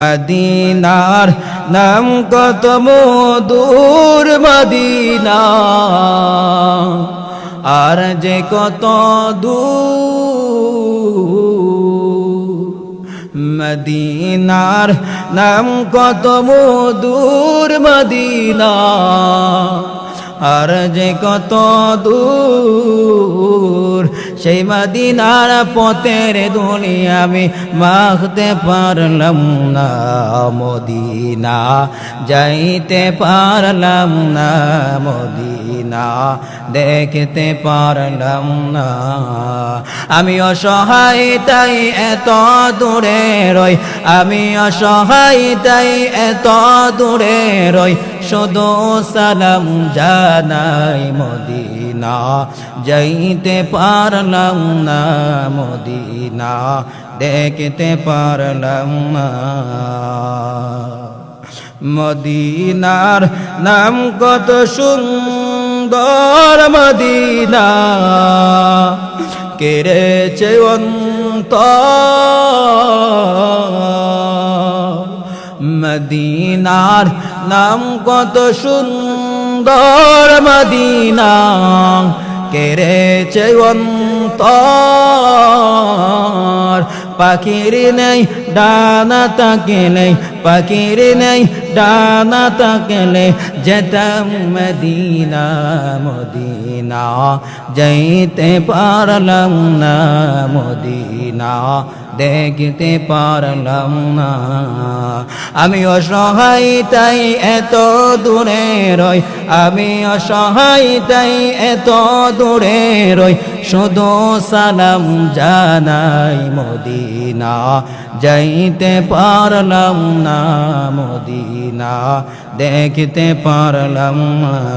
মদিনার নাম কত মধুর মদিনা, আর যে কত দূর। মদিনার নাম কত মধুর মদিনা, আর যে কত দূর। সেই মদিনার পথের ধুলি আমি মাখতে পারলাম না, মদিনা যাইতে পারলাম না, মদিনা দেখতে পারলাম না। আমি অসহায় তাই এত দূরে রই, আমি অসহায় তাই এত দূরে রই, শুধু সালাম জানাই মদিনা যাইতে পারলাম না, মদিনা দেখতে পারলাম না। মদিনার নাম কত সুন্দর, মদিনা কেড়েছে অন্তর। মদিনার নাম কত সুন্দর, মদিনা কেড়েছে অন্তর। পাখির নেই ডানা তাকেলে, পাখির নেই ডানা তাকেলে যেতাম মদিনা, মদিনা যাইতে পারলাম না, মদিনা দেখতে পারলাম না। আমি অসহায় তাই এত দূরে রই, আমি অসহায় তাই এত দূরে রই, শুধু সালাম জানাই মদিনা যাইতে পারলাম না, মদিনা দেখতে পারলাম না।